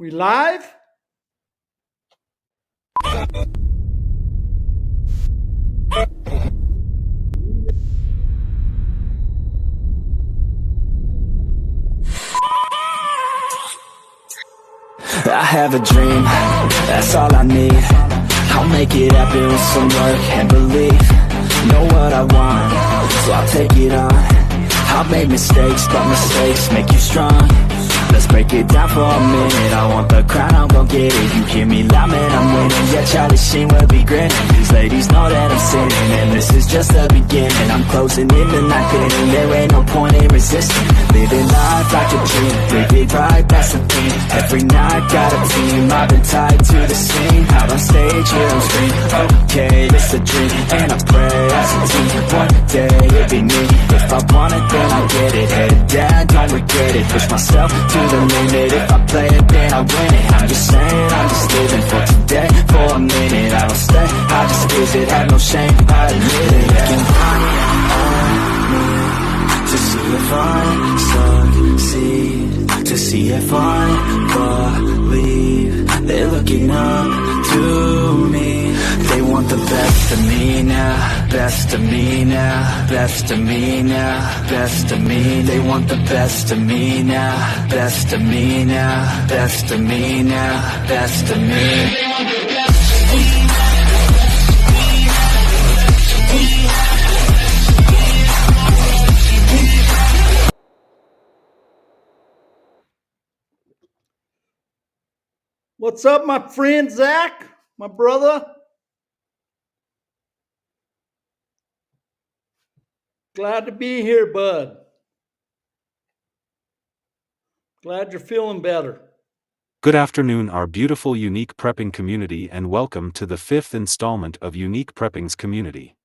We live? I have a dream, that's all I need. I'll make it happen with some work and belief. Know what I want, so I'll take it on. I've made mistakes, but mistakes make you strong. Let's break it down for a minute. I want the crown, I'm gon' get it. You hear me loud, man, I'm winning. Yeah, Charlie Sheen will be grinning. These ladies know that I'm sinning, and this is just the beginning. I'm closing in the night inning. There ain't no point in resisting. Living life like a dream, live it right, that's the theme. Every night, got a team, I've been tied to the scene. Out on stage, here on screen. Okay, it's a dream, and I pray as a team. One day, it'll be me. If I want it, then I get it. Head down, don't regret it. Push myself to the limit. If I play it, then I win it. I'm just saying, I'm just living for today. For a minute, I don't stay, I just visit. Have no shame, I admit it. Looking on me to see if I succeed, to see if I believe. They're looking up to me. They want the best of me now, best of me now, best of me now, best of me. They want the best of me now, best of me now, best of me now, best of me. What's up, my friend Zach, my brother? Glad to be here, bud. Glad you're feeling better. Good afternoon, our beautiful Unique Prepping community, and welcome to the 5th installment of Unique Prepping's community.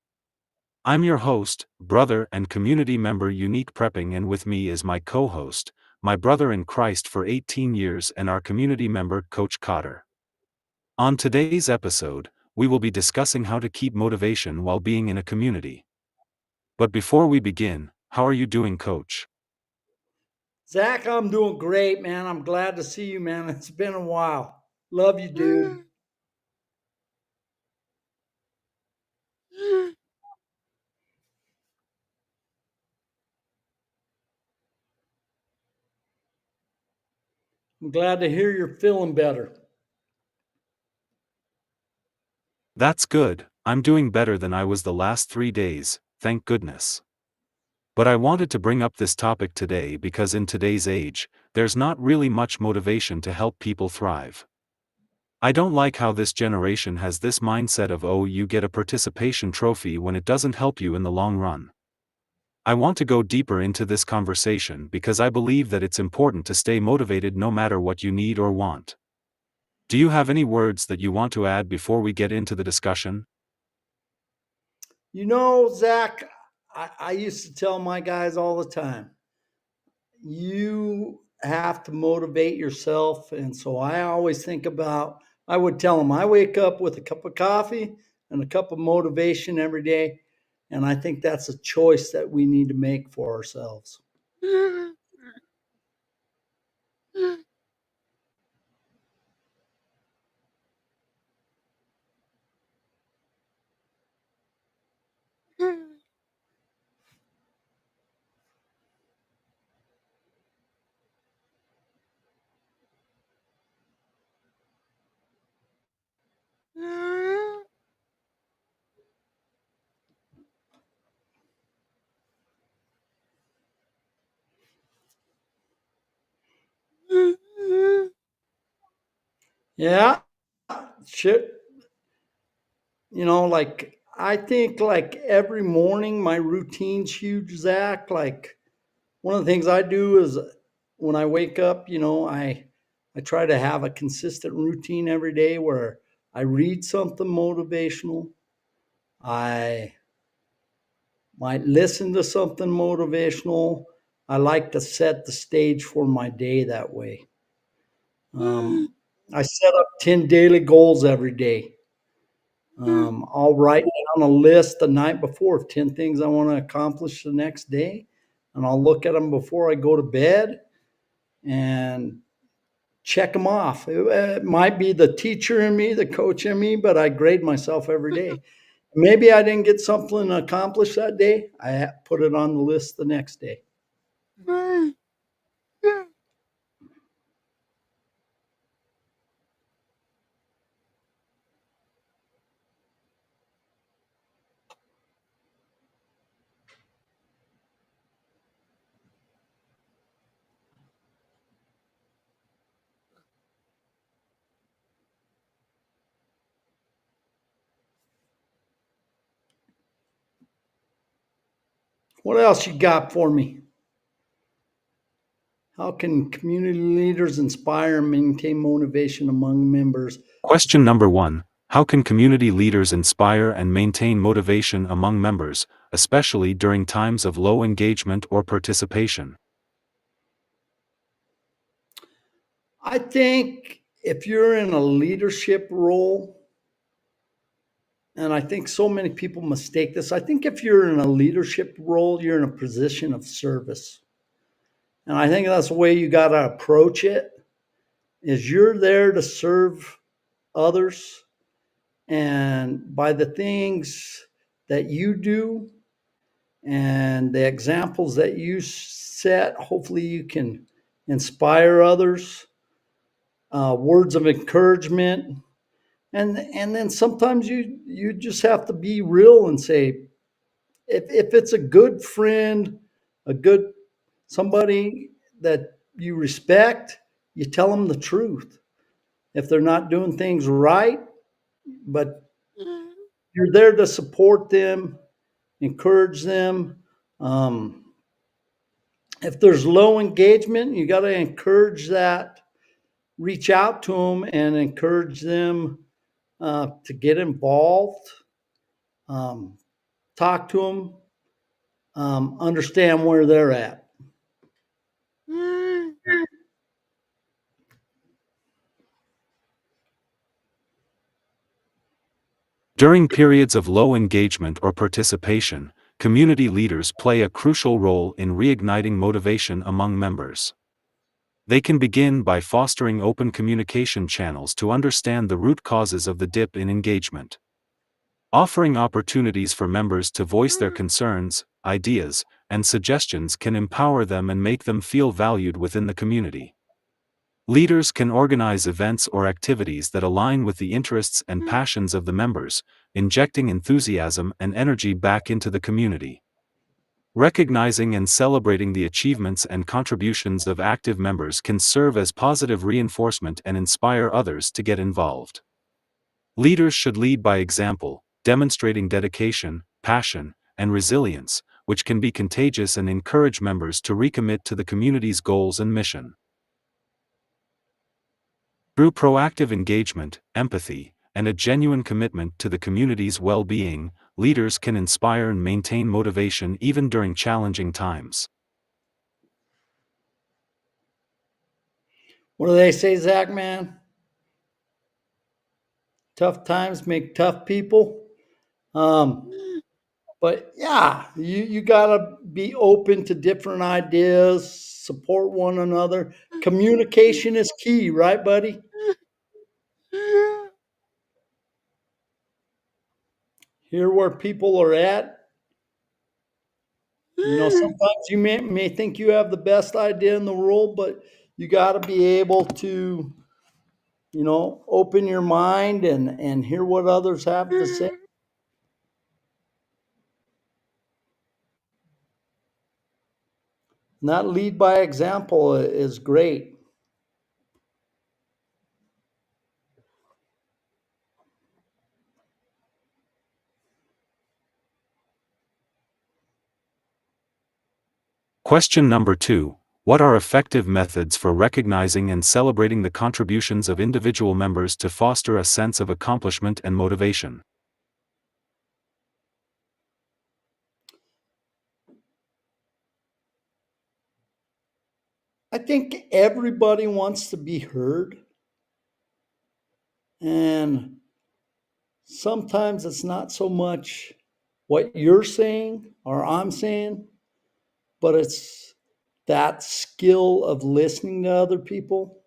I'm your host, brother, and community member Unique Prepping, and with me is my co-host, my brother in Christ for 18 years, and our community member, Coach Cotter. On today's episode, we will be discussing how to keep motivation while being in a community. But before we begin, how are you doing, Coach? Zach, I'm doing great, man. I'm glad to see you, man. It's been a while. Love you, dude. I'm glad to hear you're feeling better. That's good. I'm doing better than I was the last 3 days, thank goodness. But I wanted to bring up this topic today because in today's age, there's not really much motivation to help people thrive. I don't like how this generation has this mindset of, oh, you get a participation trophy when it doesn't help you in the long run. I want to go deeper into this conversation because I believe that it's important to stay motivated no matter what you need or want. Do you have any words that you want to add before we get into the discussion? You know, Zach, I used to tell my guys all the time, you have to motivate yourself. And so I always think about, I would tell them, I wake up with a cup of coffee and a cup of motivation every day. And I think that's a choice that we need to make for ourselves. Yeah, shit. You know, like I think like every morning my routine's huge, Zach. Like one of the things I do is when I wake up, I try to have a consistent routine every day where I read something motivational. I might listen to something motivational. I like to set the stage for my day that way. I set up 10 daily goals every day. I'll write down a list the night before of 10 things I want to accomplish the next day. And I'll look at them before I go to bed and check them off. It might be the teacher in me, the coach in me, but I grade myself every day. Maybe I didn't get something accomplished that day. I put it on the list the next day. What else you got for me? How can community leaders inspire and maintain motivation among members? Question number 1. How can community leaders inspire and maintain motivation among members, especially during times of low engagement or participation? I think if you're in a leadership role, and I think so many people mistake this, I think if you're in a leadership role, you're in a position of service. And I think that's the way you got to approach it is you're there to serve others, and by the things that you do and the examples that you set, hopefully you can inspire others, words of encouragement. And then sometimes you just have to be real and say, if it's a good friend, a good somebody that you respect, you tell them the truth. If they're not doing things right, but you're there to support them, encourage them. Um, if there's low engagement, you got to encourage that. Reach out to them and encourage them to get involved. Um, talk to them. Understand where they're at. During periods of low engagement or participation, community leaders play a crucial role in reigniting motivation among members. They can begin by fostering open communication channels to understand the root causes of the dip in engagement. Offering opportunities for members to voice their concerns, ideas, and suggestions can empower them and make them feel valued within the community. Leaders can organize events or activities that align with the interests and passions of the members, injecting enthusiasm and energy back into the community. Recognizing and celebrating the achievements and contributions of active members can serve as positive reinforcement and inspire others to get involved. Leaders should lead by example, demonstrating dedication, passion, and resilience, which can be contagious and encourage members to recommit to the community's goals and mission. Through proactive engagement, empathy, and a genuine commitment to the community's well-being, leaders can inspire and maintain motivation even during challenging times. What do they say, Zach, man? Tough times make tough people. Um, but yeah, you got to be open to different ideas, support one another. Communication is key, right, buddy? Hear where people are at. Sometimes you may think you have the best idea in the world, but you got to be able to, open your mind and hear what others have to say. And that lead by example is great. Question number 2. What are effective methods for recognizing and celebrating the contributions of individual members to foster a sense of accomplishment and motivation? I think everybody wants to be heard. And sometimes it's not so much what you're saying or I'm saying, but it's that skill of listening to other people.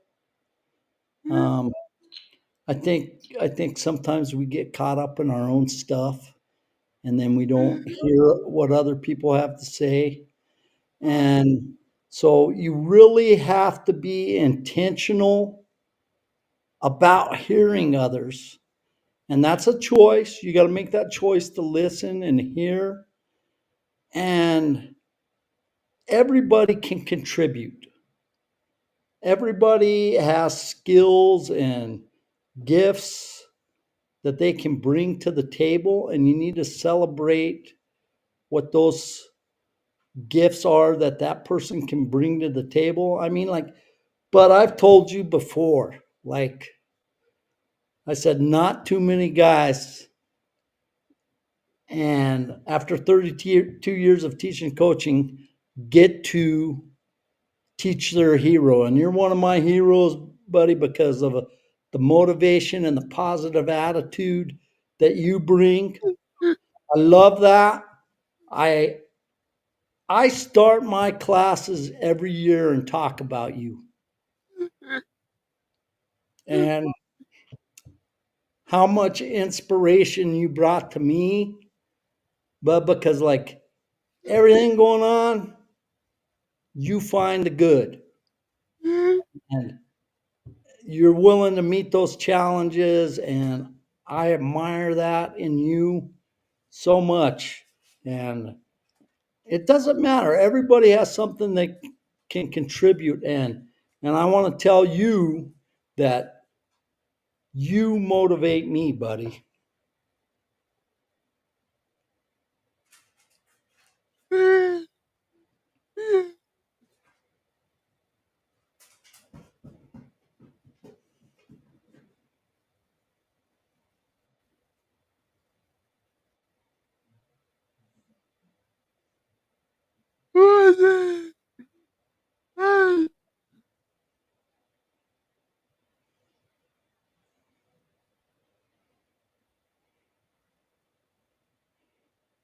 Um, I think sometimes we get caught up in our own stuff, and then we don't hear what other people have to say. And so you really have to be intentional about hearing others. And that's a choice. You got to make that choice to listen and hear. And everybody can contribute. Everybody has skills and gifts that they can bring to the table, and you need to celebrate what those gifts are that that person can bring to the table. I mean, like, but I've told you before, like I said, not too many guys. And after 32 years of teaching coaching, get to teach their hero. And you're one of my heroes, buddy, because of the motivation and the positive attitude that you bring. I love that. I I start my classes every year and talk about you and how much inspiration you brought to me. But because like everything going on, you find the good and you're willing to meet those challenges. And I admire that in you so much. And it doesn't matter. Everybody has something that can contribute. And I want to tell you that you motivate me, buddy.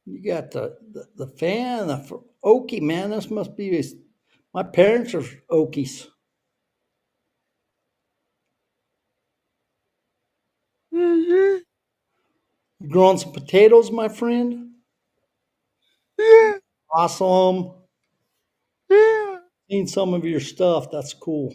You got the fan, the Okie, man. This must be my parents are Okies. You growing some potatoes, my friend? Awesome. Seen some of your stuff. That's cool.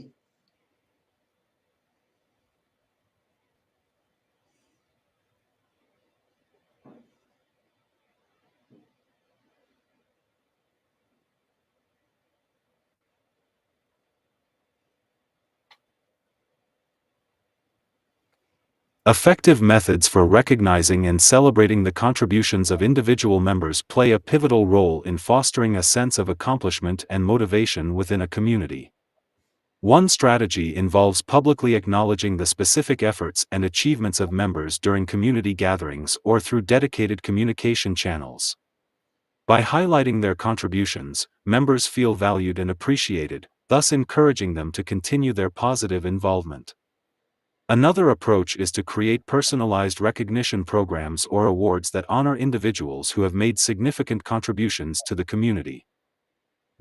Effective methods for recognizing and celebrating the contributions of individual members play a pivotal role in fostering a sense of accomplishment and motivation within a community. One strategy involves publicly acknowledging the specific efforts and achievements of members during community gatherings or through dedicated communication channels. By highlighting their contributions, members feel valued and appreciated, thus encouraging them to continue their positive involvement. Another approach is to create personalized recognition programs or awards that honor individuals who have made significant contributions to the community.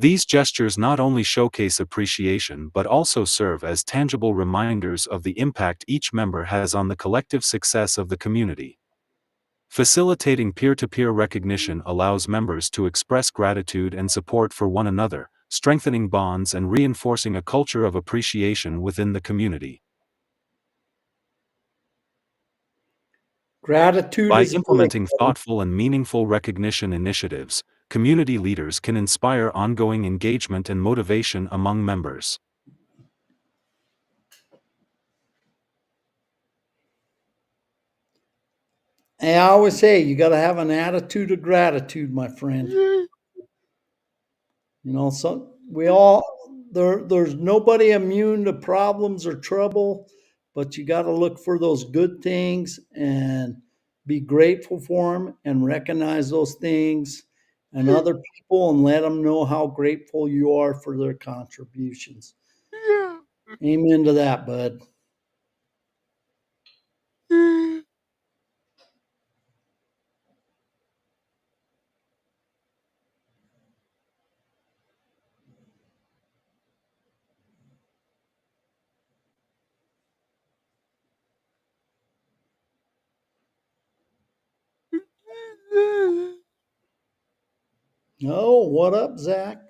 These gestures not only showcase appreciation but also serve as tangible reminders of the impact each member has on the collective success of the community. Facilitating peer-to-peer recognition allows members to express gratitude and support for one another, strengthening bonds and reinforcing a culture of appreciation within the community. Gratitude By is good. implementing thoughtful and meaningful recognition initiatives, community leaders can inspire ongoing engagement and motivation among members. And I always say you got to have an attitude of gratitude, my friend. You know, so we all there's nobody immune to problems or trouble, but you got to look for those good things and be grateful for them and recognize those things and other people and let them know how grateful you are for their contributions. Amen to that, bud. Oh, what up, Zach?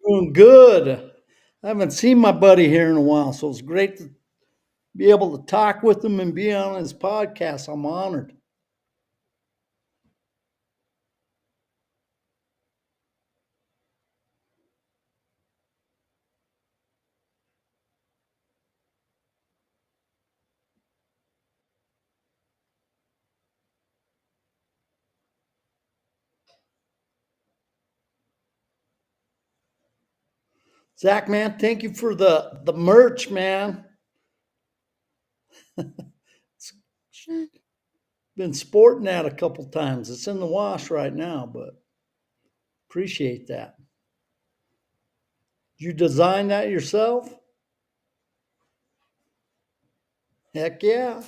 Doing good. I haven't seen my buddy here in a while, so it's great to be able to talk with him and be on his podcast. I'm honored. Zach, man, thank you for the merch, man. Been sporting that a couple times. It's in the wash right now, but appreciate that. You designed that yourself? Heck yeah.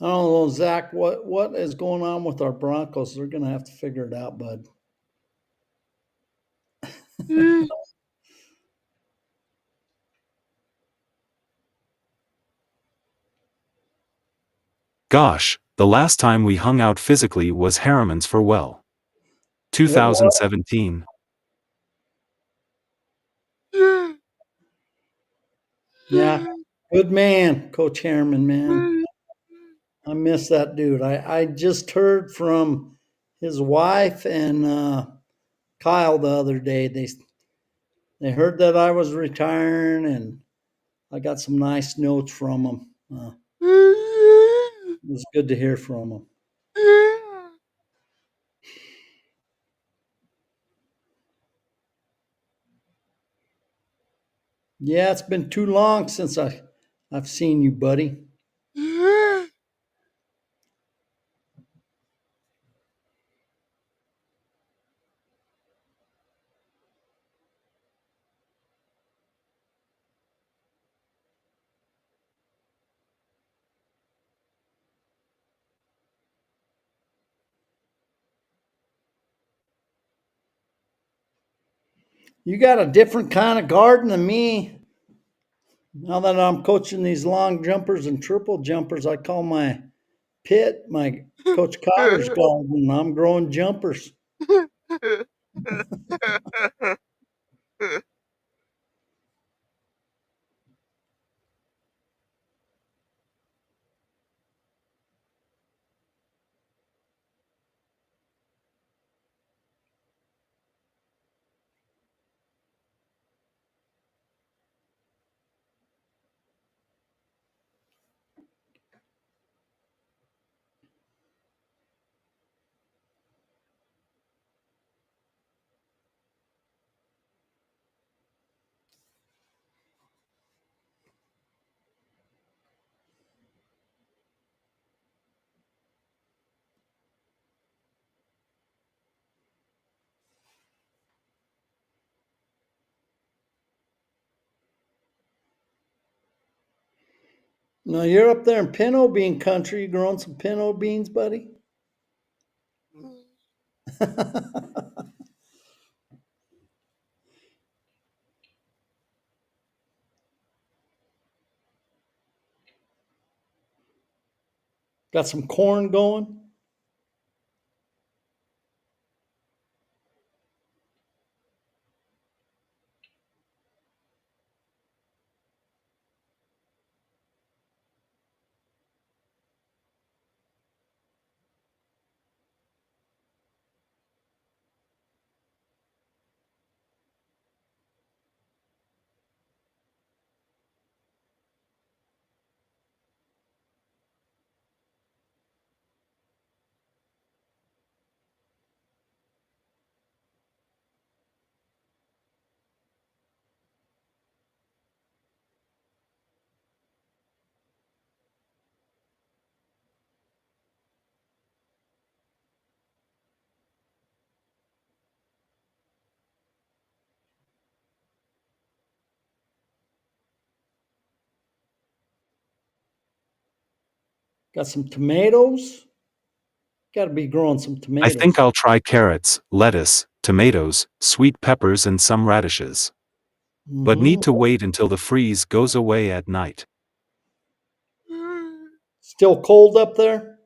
I don't know, Zach, what is going on with our Broncos? They're gonna have to figure it out, bud. Gosh, the last time we hung out physically was Harriman's for well. It was. 2017. Yeah. Good man, Coach Harriman, man. I miss that dude. I just heard from his wife and Kyle the other day. They heard that I was retiring, and I got some nice notes from them. It was good to hear from them. Yeah, it's been too long since I've seen you, buddy. You got a different kind of garden than me. Now that I'm coaching these long jumpers and triple jumpers, I call my pit my Coach Cotter's garden. I'm growing jumpers. No, you're up there in pinto bean country. You growing some pinto beans, buddy? Got some corn going. Got some tomatoes. Got to be growing some I think tomatoes. I'll try carrots, lettuce, tomatoes, sweet peppers and some radishes. But need Hmm. to wait until the freeze goes away at night. Still cold up there?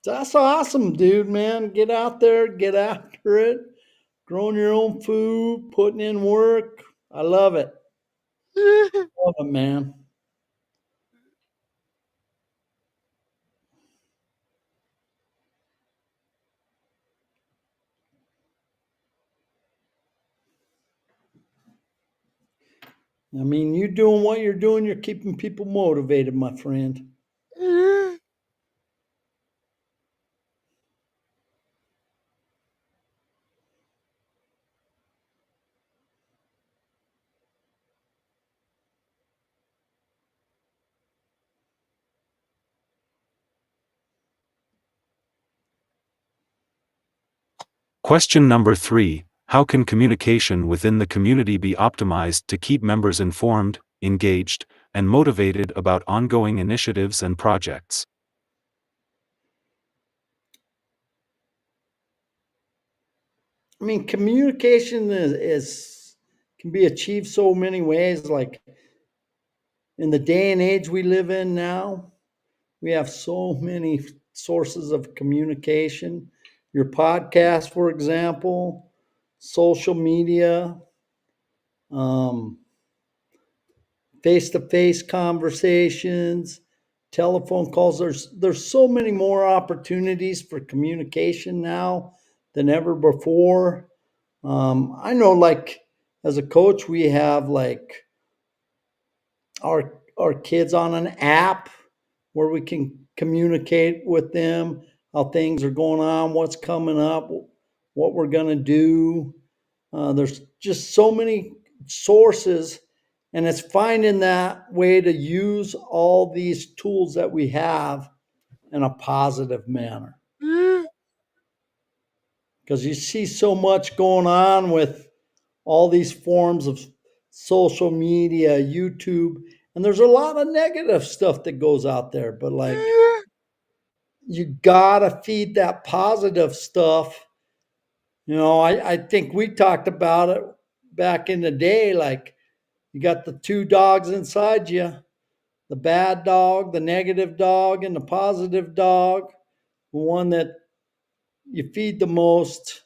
That's awesome, dude, man. Get out there, get after it. Growing your own food, putting in work. I love it. Love it, man. I mean, you doing what you're doing, you're keeping people motivated, my friend. Question number 3. How can communication within the community be optimized to keep members informed, engaged, and motivated about ongoing initiatives and projects? I mean, communication is can be achieved so many ways. Like in the day and age we live in now, we have so many sources of communication. Your podcast, for example, social media, um, face-to-face conversations, telephone calls. There's so many more opportunities for communication now than ever before. I know, like as a coach, we have like our kids on an app where we can communicate with them how things are going on, what's coming up, what we're going to do. There's just so many sources, and it's finding that way to use all these tools that we have in a positive manner. Because you see so much going on with all these forms of social media, YouTube, and there's a lot of negative stuff that goes out there, but like you gotta feed that positive stuff. I think we talked about it back in the day. Like you got the two dogs inside you, the bad dog, the negative dog, and the positive dog. The one that you feed the most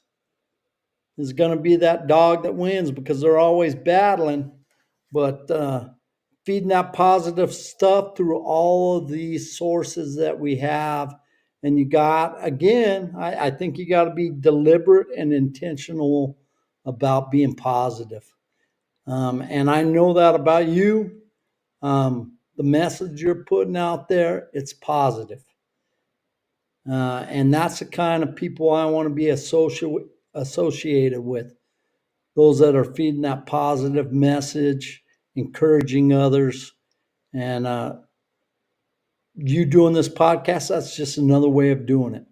is going to be that dog that wins because they're always battling. But feeding that positive stuff through all of these sources that we have. And you got, again, I think you got to be deliberate and intentional about being positive. And I know that about you. The message you're putting out there, it's positive. And that's the kind of people I want to be associated with. Those that are feeding that positive message, encouraging others, and you doing this podcast, that's just another way of doing it.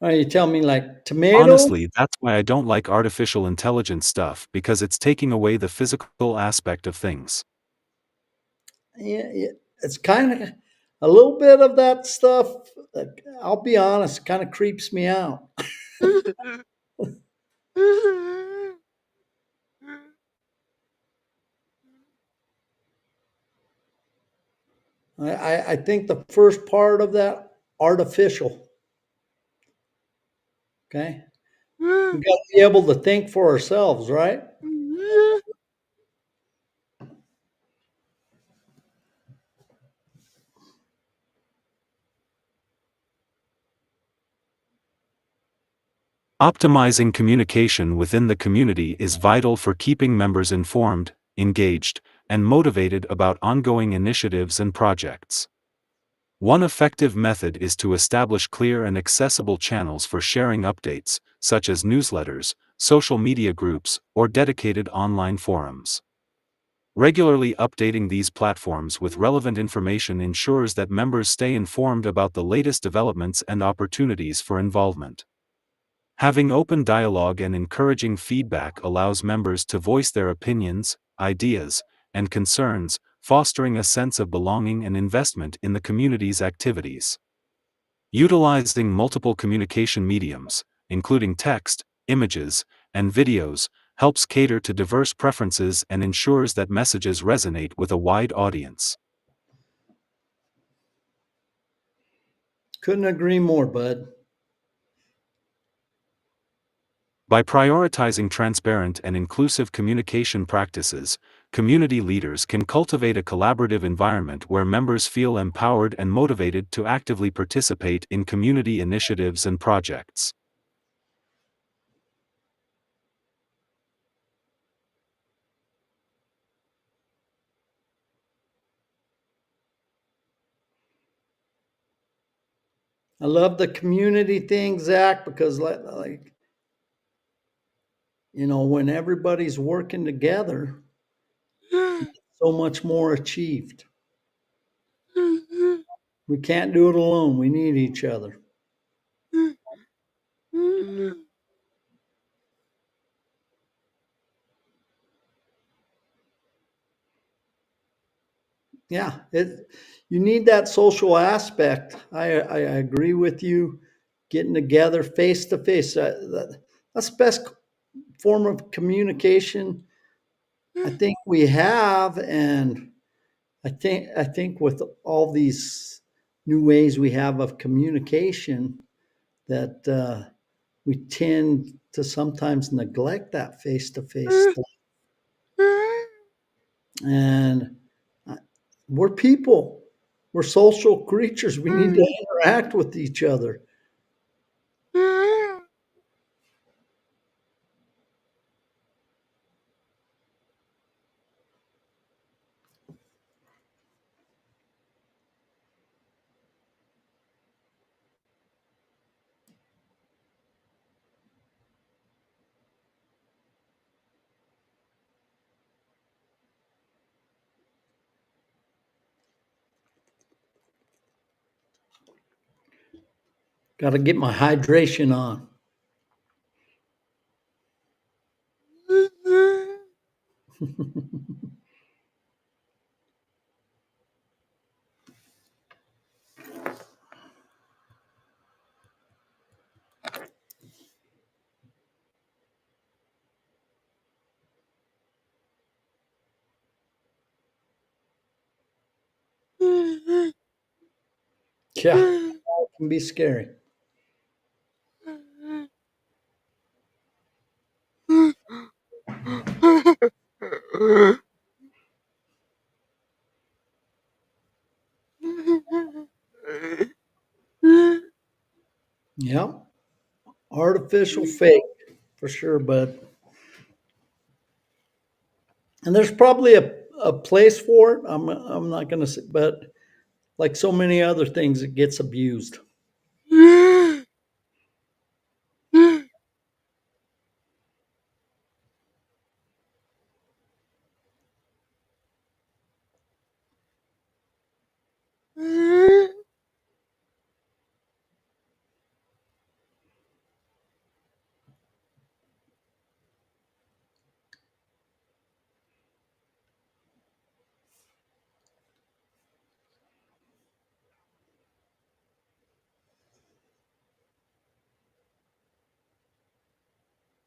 You tell me like tomato? Honestly, that's why I don't like artificial intelligence stuff because it's taking away the physical aspect of things. Yeah, yeah, it's kind of a little bit of that stuff. I'll be honest, kind of creeps me out. I think the first part of that artificial. Okay, we got to be able to think for ourselves, right? Optimizing communication within the community is vital for keeping members informed, engaged, and motivated about ongoing initiatives and projects. One effective method is to establish clear and accessible channels for sharing updates, such as newsletters, social media groups, or dedicated online forums. Regularly updating these platforms with relevant information ensures that members stay informed about the latest developments and opportunities for involvement. Having open dialogue and encouraging feedback allows members to voice their opinions, ideas, and concerns, fostering a sense of belonging and investment in the community's activities. Utilizing multiple communication mediums, including text, images, and videos, helps cater to diverse preferences and ensures that messages resonate with a wide audience. Couldn't agree more, bud. By prioritizing transparent and inclusive communication practices, community leaders can cultivate a collaborative environment where members feel empowered and motivated to actively participate in community initiatives and projects. I love the community thing, Zach, because when everybody's working together, so much more achieved. We can't do it alone. We need each other. Yeah, you need that social aspect. I agree with you. Getting together face to face. That's the best form of communication I think we have, and I think with all these new ways we have of communication, that we tend to sometimes neglect that face to face stuff. And uh, we're people. We're social creatures. We need to interact with each other. Got to get my hydration on. Yeah, it can be scary. Yeah, artificial fake for sure, bud. And there's probably a place for it. I'm not going to say, but like so many other things, it gets abused.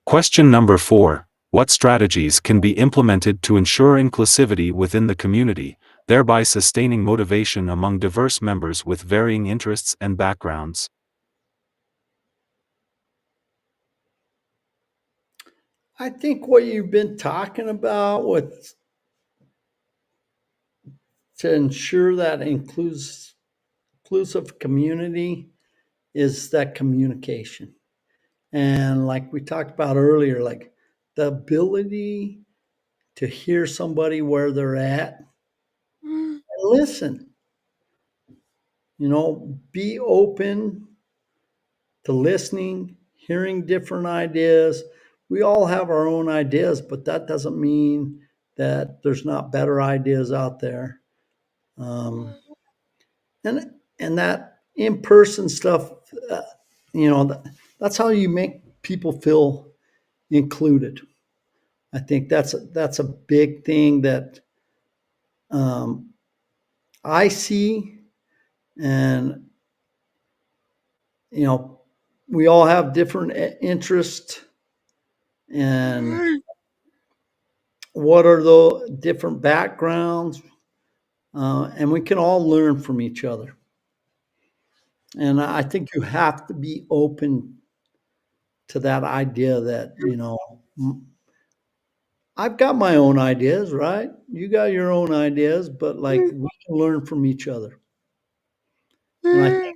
Question number 4. What strategies can be implemented to ensure inclusivity within the community, thereby sustaining motivation among diverse members with varying interests and backgrounds? I think what you've been talking about with to ensure that inclusive community is that communication. And like we talked about earlier, like the ability to hear somebody where they're at and listen, be open to listening, hearing different ideas. We all have our own ideas, but that doesn't mean that there's not better ideas out there. Um, and that in-person stuff, uh, that's how you make people feel included. I think that's a big thing that um, I see, and you know, we all have different interests, and what are the different backgrounds, and we can all learn from each other. And I think you have to be open to that idea that I've got my own ideas, right? You got your own ideas, but like we can learn from each other. And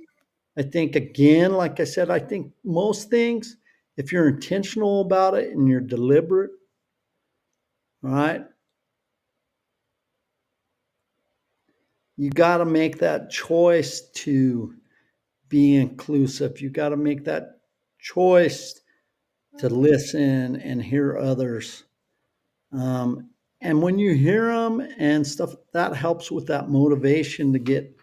I think again, like I said, I think most things, if you're intentional about it and you're deliberate, right, you got to make that choice to be inclusive. You got to make that choice to listen and hear others. Um, and when you hear them and stuff, that helps with that motivation to get,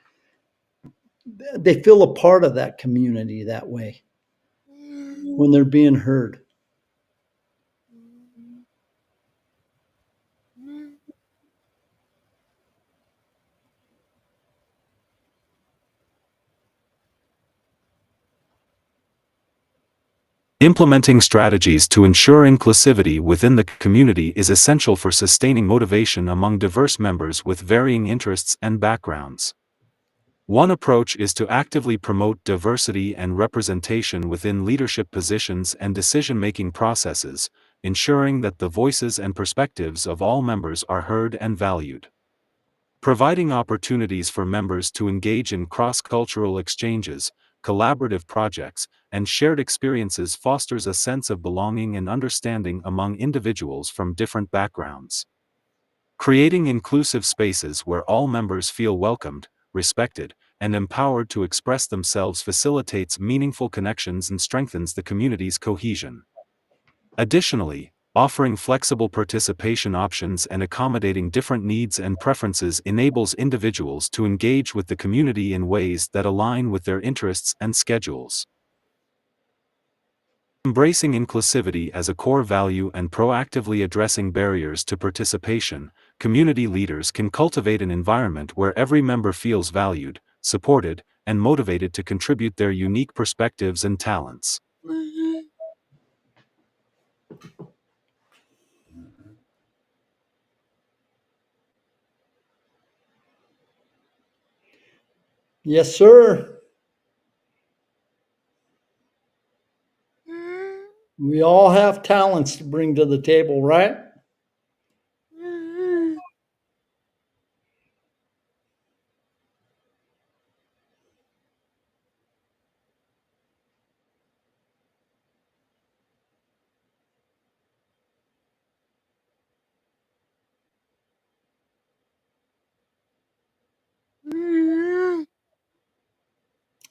they feel a part of that community that way when they're being heard. Implementing strategies to ensure inclusivity within the community is essential for sustaining motivation among diverse members with varying interests and backgrounds. One approach is to actively promote diversity and representation within leadership positions and decision-making processes, ensuring that the voices and perspectives of all members are heard and valued. Providing opportunities for members to engage in cross-cultural exchanges, collaborative projects, and shared experiences fosters a sense of belonging and understanding among individuals from different backgrounds. Creating inclusive spaces where all members feel welcomed, respected, and empowered to express themselves facilitates meaningful connections and strengthens the community's cohesion. Additionally, offering flexible participation options and accommodating different needs and preferences enables individuals to engage with the community in ways that align with their interests and schedules. Embracing inclusivity as a core value and proactively addressing barriers to participation, community leaders can cultivate an environment where every member feels valued, supported, and motivated to contribute their unique perspectives and talents. Yes, sir. We all have talents to bring to the table, right?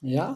Yeah.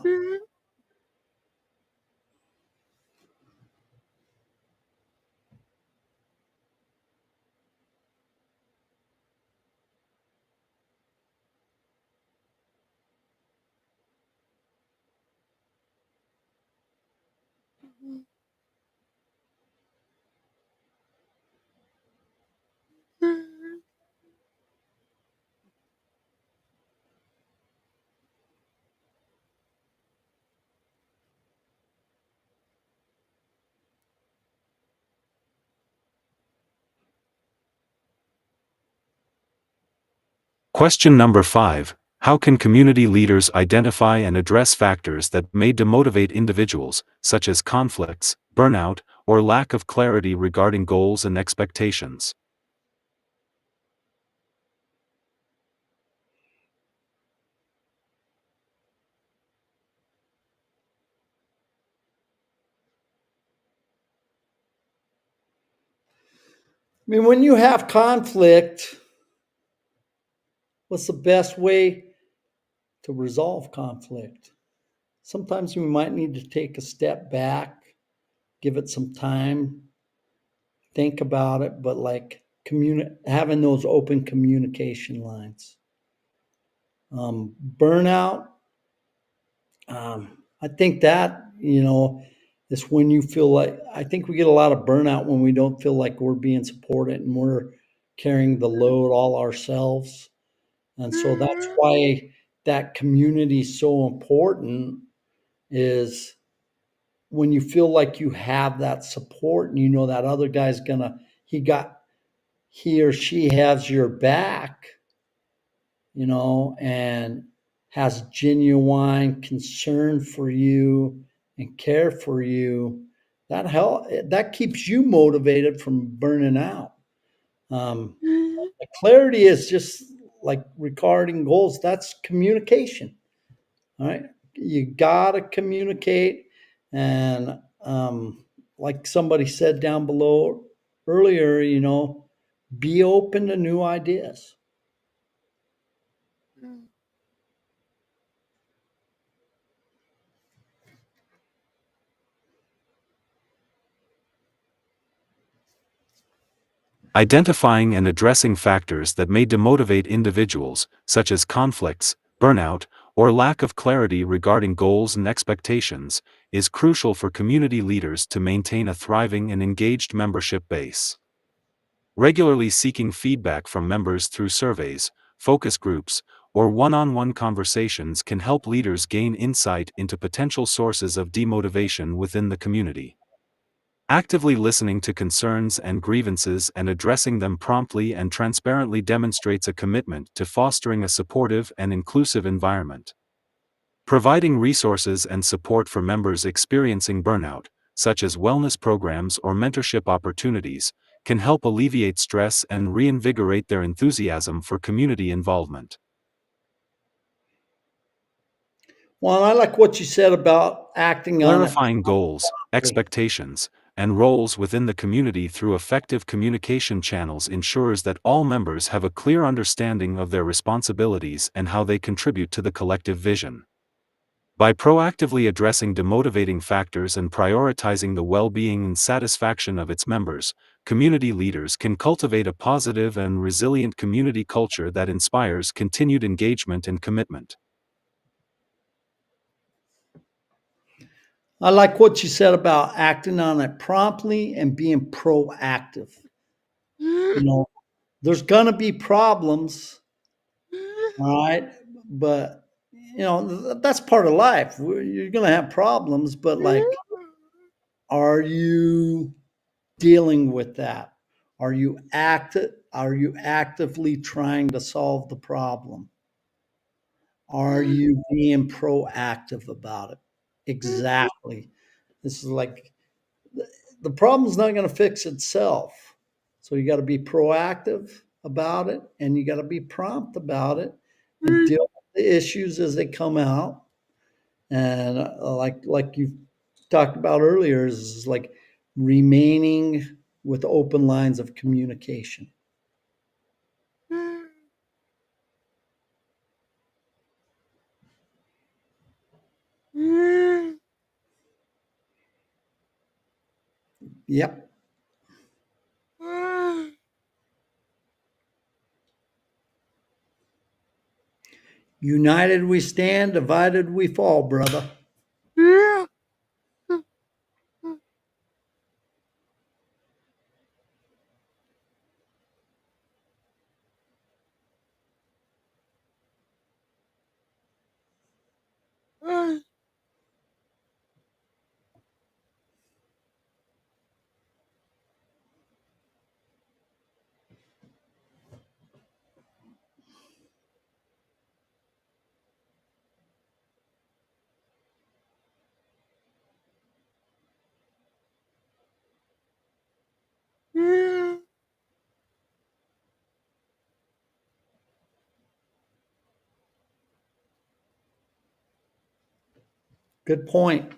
Question number 5. How can community leaders identify and address factors that may demotivate individuals, such as conflicts, burnout, or lack of clarity regarding goals and expectations? I mean, when you have conflict, what's the best way to resolve conflict? Sometimes we might need to take a step back, give it some time, think about it, but like having those open communication lines. Burnout, I think that, is when you feel like, I think we get a lot of burnout when we don't feel like we're being supported and we're carrying the load all ourselves. And so that's why that community is so important, is when you feel like you have that support and you know that other guy's gonna, he or she has your back, and has genuine concern for you and care for you, that keeps you motivated from burning out. Um, Clarity is just like regarding goals. That's communication. All right, you gotta communicate, and like somebody said down below earlier, be open to new ideas. Identifying and addressing factors that may demotivate individuals, such as conflicts, burnout, or lack of clarity regarding goals and expectations, is crucial for community leaders to maintain a thriving and engaged membership base. Regularly seeking feedback from members through surveys, focus groups, or one-on-one conversations can help leaders gain insight into potential sources of demotivation within the community. Actively listening to concerns and grievances and addressing them promptly and transparently demonstrates a commitment to fostering a supportive and inclusive environment. Providing resources and support for members experiencing burnout, such as wellness programs or mentorship opportunities, can help alleviate stress and reinvigorate their enthusiasm for community involvement. Well, I like what you said about acting on it. Clarifying goals, expectations, and roles within the community through effective communication channels ensures that all members have a clear understanding of their responsibilities and how they contribute to the collective vision. By proactively addressing demotivating factors and prioritizing the well-being and satisfaction of its members, community leaders can cultivate a positive and resilient community culture that inspires continued engagement and commitment. I like what you said about acting on it promptly and being proactive. There's going to be problems, all right? But, that's part of life. You're going to have problems, but like, are you dealing with that? Are you actively trying to solve the problem? Are you being proactive about it? Exactly. This is like the problem's not going to fix itself. So you got to be proactive about it and you got to be prompt about it and deal with the issues as they come out. And like you talked about earlier, is like remaining with open lines of communication. Yep. United we stand, divided we fall, brother. Good point.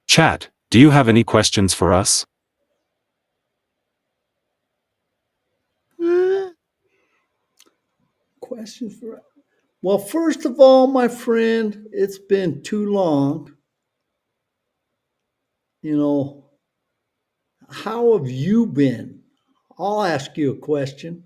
Chat, do you have any questions for us? Questions for. Well, first of all, my friend, it's been too long. You know, how have you been? I'll ask you a question.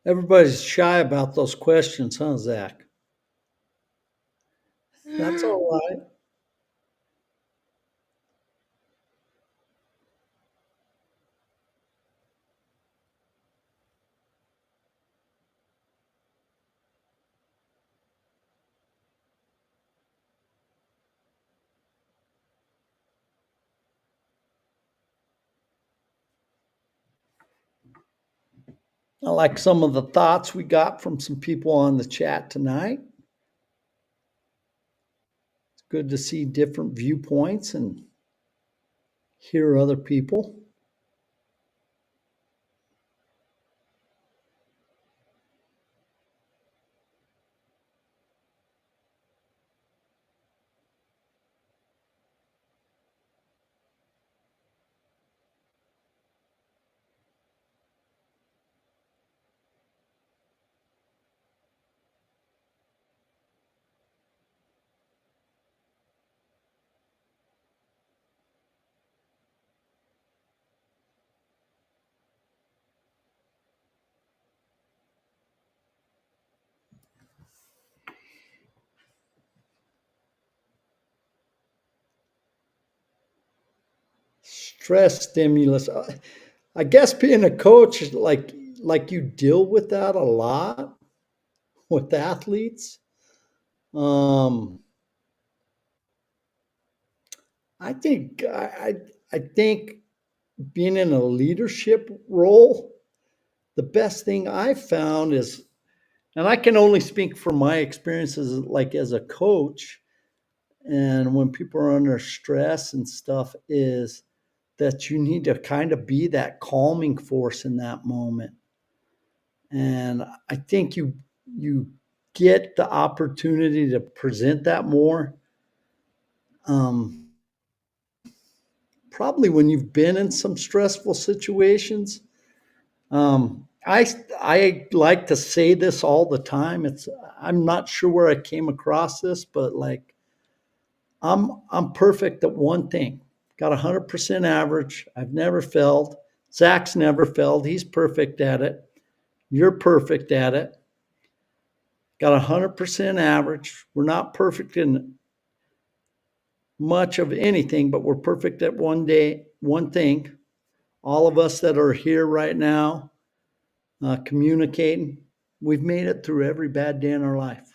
Everybody's shy about those questions, huh, Zach? That's all right. I like some of the thoughts we got from some people on the chat tonight. It's good to see different viewpoints and hear other people. Stress stimulus. I guess being a coach, like you deal with that a lot with athletes. Um, I think being in a leadership role, the best thing I found is, and I can only speak from my experiences, like as a coach, and when people are under stress and stuff, is that you need to kind of be that calming force in that moment. And I think you get the opportunity to present that more. Um, Probably when you've been in some stressful situations. I like to say this all the time. I'm not sure where I came across this, but like I'm perfect at one thing. Got 100% average. I've never failed. Zach's never failed. He's perfect at it. You're perfect at it. Got 100% average. We're not perfect in much of anything, but we're perfect at one thing. All of us that are here right now, communicating, we've made it through every bad day in our life.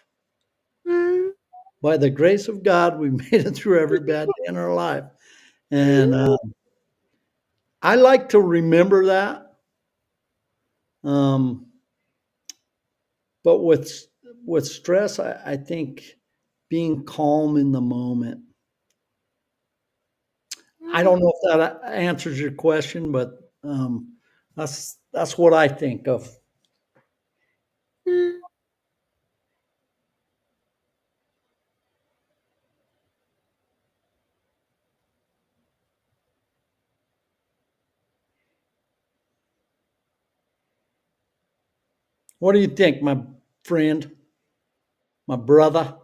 By the grace of God, we made it through every bad day in our life. And I like to remember that. Um, but with stress, I think being calm in the moment. I don't know if that answers your question, but that's what I think of. What do you think, my friend, my brother?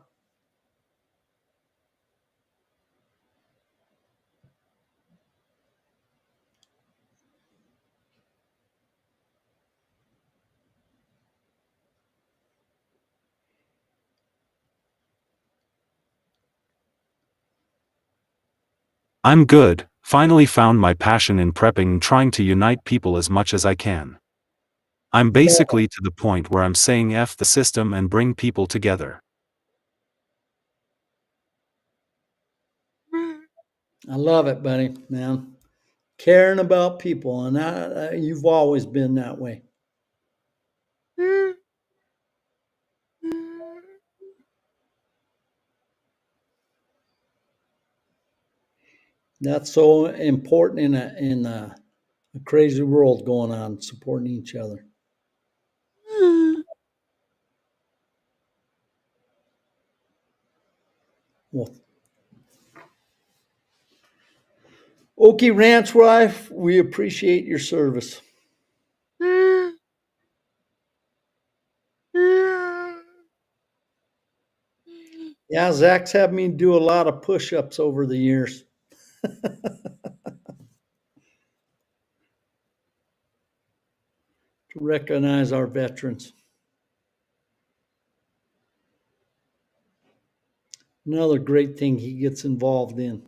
I'm good, finally found my passion in prepping and trying to unite people as much as I can. I'm basically to the point where I'm saying F the system and bring people together. I love it, buddy, man. Caring about people, and you've always been that way. That's so important a crazy world going on, supporting each other. Well, Okie Ranch Wife, we appreciate your service. Yeah, Zach's had me do a lot of push-ups over the years. To recognize our veterans. Another great thing he gets involved in.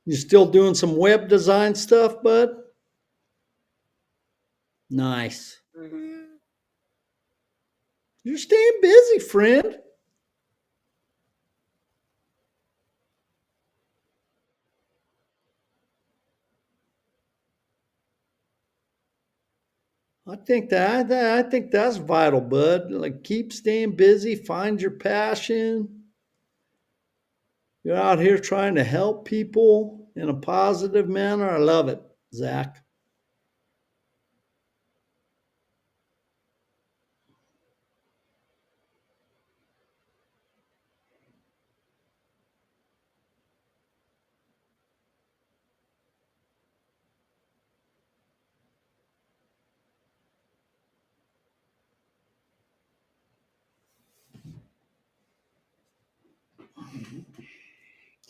You still doing some web design stuff, bud? Nice. You're staying busy, friend. I think that's vital, bud. Like keep staying busy, find your passion. You're out here trying to help people in a positive manner. I love it, Zach.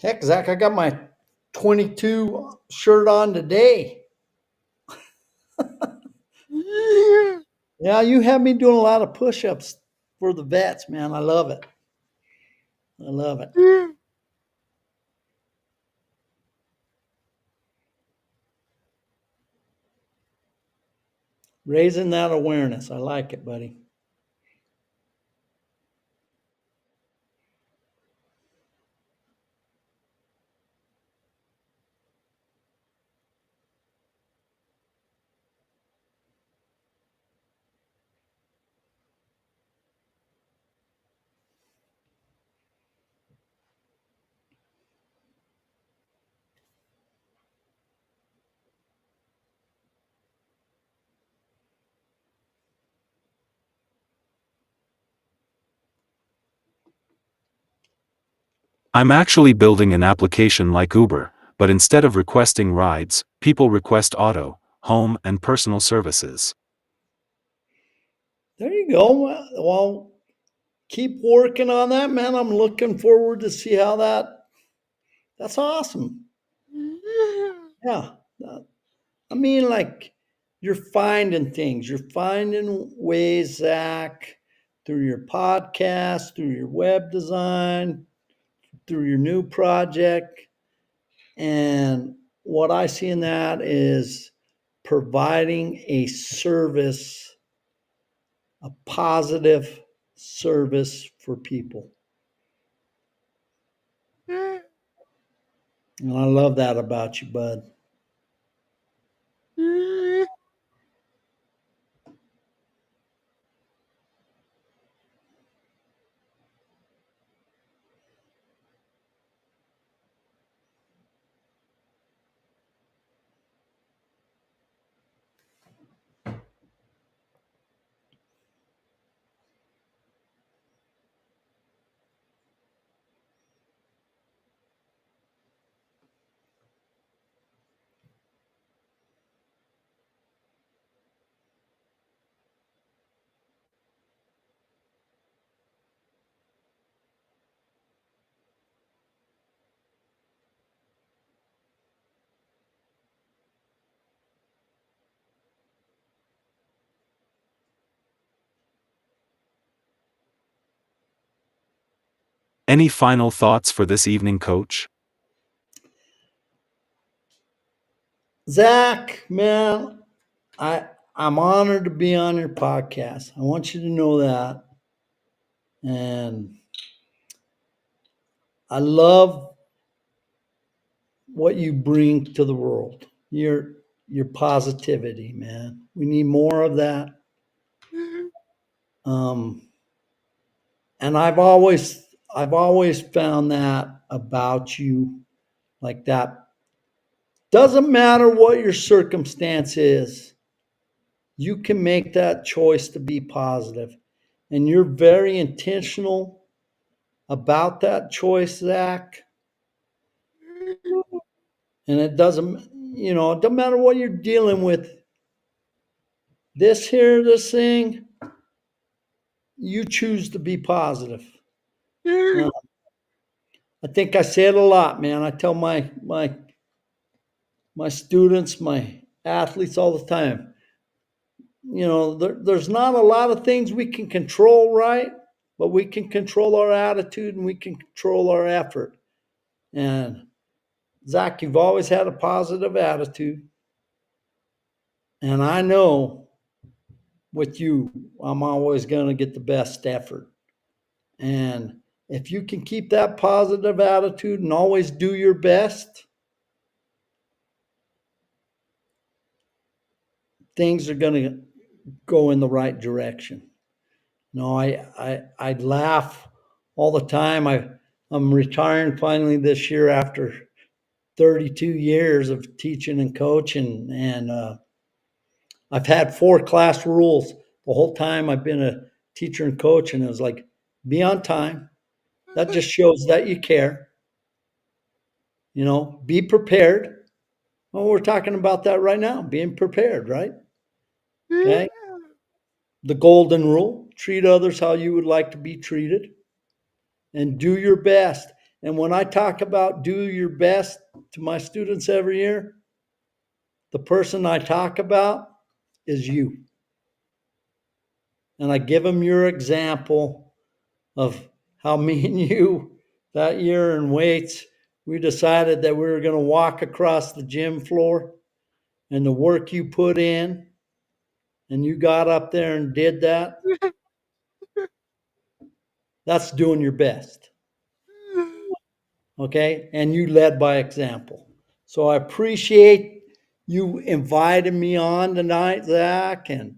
Heck, Zach, I got my 22 shirt on today. Yeah, you have me doing a lot of push-ups for the vets, man. I love it. I love it. Raising that awareness. I like it, buddy. I'm actually building an application like Uber, but instead of requesting rides, people request auto, home, and personal services. There you go. Well, keep working on that, man. I'm looking forward to see how that's awesome. Yeah. I mean, like, you're finding things. You're finding ways, Zach, through your podcast, through your web design, through your new project. And what I see in that is providing a service, a positive service for people. And I love that about you, bud. Any final thoughts for this evening, Coach? Zach, man, I'm honored to be on your podcast. I want you to know that. And I love what you bring to the world. Your positivity, man. We need more of that. Um, and I've always found that about you, like that. Doesn't matter what your circumstance is, you can make that choice to be positive. And you're very intentional about that choice, Zach. And it doesn't matter what you're dealing with. This thing, you choose to be positive. Uh, I think I say it a lot, man. I tell my students, my athletes all the time. There's not a lot of things we can control, right? But we can control our attitude and we can control our effort. And Zach, you've always had a positive attitude. And I know with you, I'm always going to get the best effort. And if you can keep that positive attitude and always do your best, things are going to go in the right direction. No, I laugh all the time. I'm retiring finally this year after 32 years of teaching and coaching, and I've had 4 class rules the whole time I've been a teacher and coach, and it was like, be on time. That just shows that you care. Be prepared. Well, we're talking about that right now, being prepared, right? Okay. The golden rule: treat others how you would like to be treated, and do your best. And when I talk about do your best to my students every year, the person I talk about is you. And I give them your example of how me and you that year in weights, we decided that we were going to walk across the gym floor, and the work you put in and you got up there and did that, that's doing your best. Okay. And you led by example. So I appreciate you inviting me on tonight, Zach. And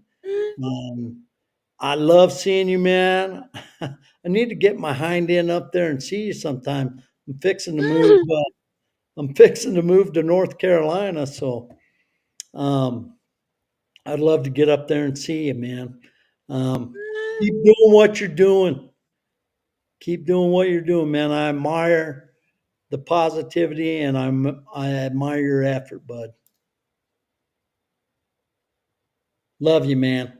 I love seeing you, man. I need to get my hind end up there and see you sometime. I'm fixing to move. I'm fixing to move to North Carolina, so um, I'd love to get up there and see you, man. Keep doing what you're doing. Keep doing what you're doing, man. I admire the positivity, and I admire your effort, bud. Love you, man.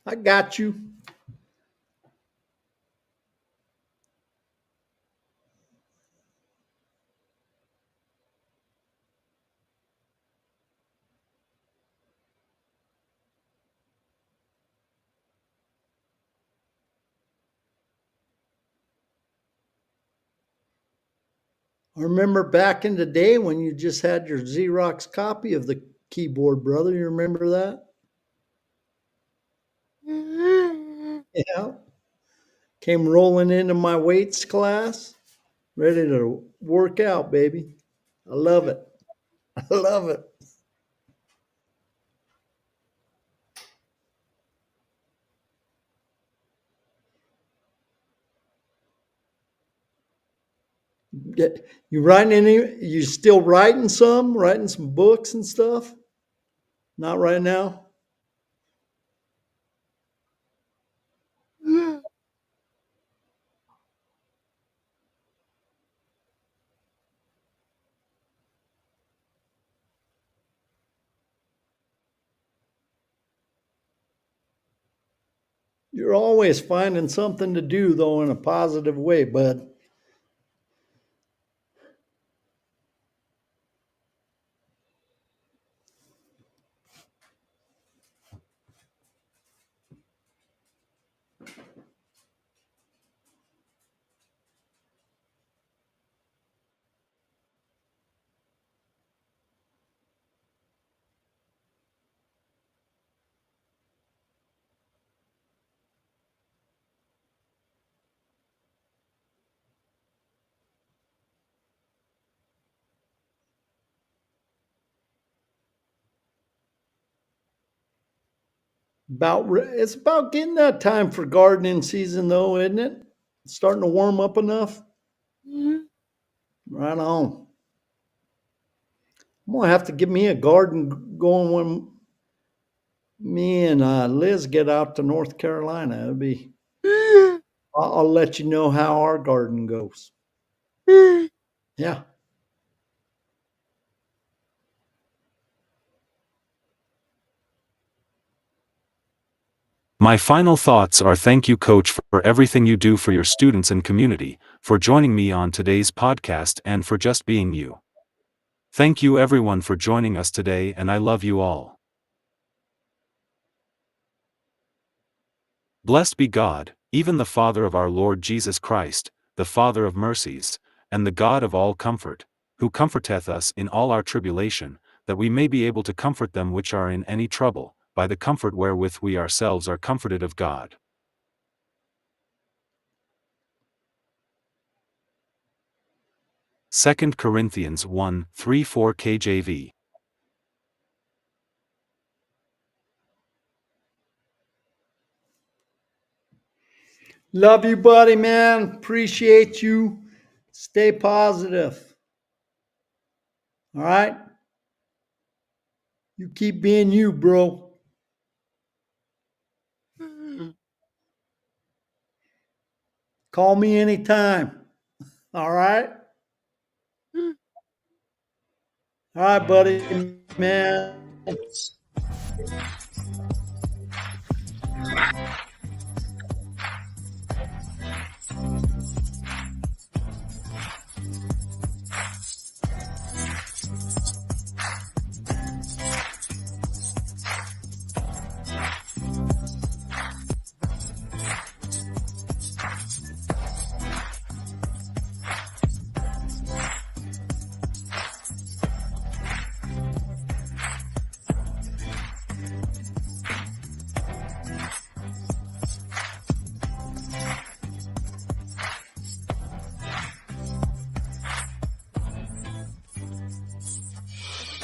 I got you. I remember back in the day when you just had your Xerox copy of the keyboard, brother. You remember that? Yeah. Came rolling into my weights class, ready to work out, baby. I love it. I love it. You writing any? You still writing some? Writing some books and stuff? Not right now. You're always finding something to do, though, in a positive way, bud. It's about getting that time for gardening season, though, isn't it? It's starting to warm up enough. Right on. I'm gonna have to get me a garden going when me and Liz get out to North Carolina. It'll be. I'll let you know how our garden goes. Yeah. My final thoughts are thank you, Coach, for everything you do for your students and community, for joining me on today's podcast, and for just being you. Thank you, everyone, for joining us today, and I love you all. Blessed be God, even the Father of our Lord Jesus Christ, the Father of mercies, and the God of all comfort, who comforteth us in all our tribulation, that we may be able to comfort them which are in any trouble, by the comfort wherewith we ourselves are comforted of God. 2 Corinthians 1:3-4 KJV. Love you, buddy, man. Appreciate you. Stay positive. All right? You keep being you, bro. Call me anytime. All right? All right, buddy, man.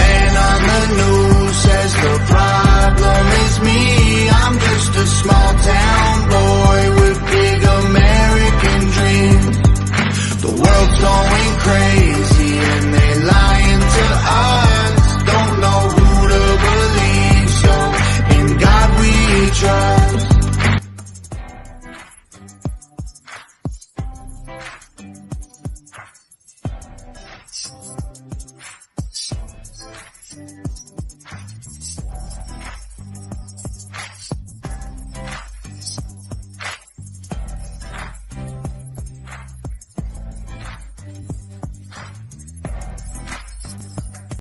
And on the news says the problem is me. I'm just a small town boy with big American dreams. The world's going crazy and they lying to us. Don't know who to believe, so in God we trust.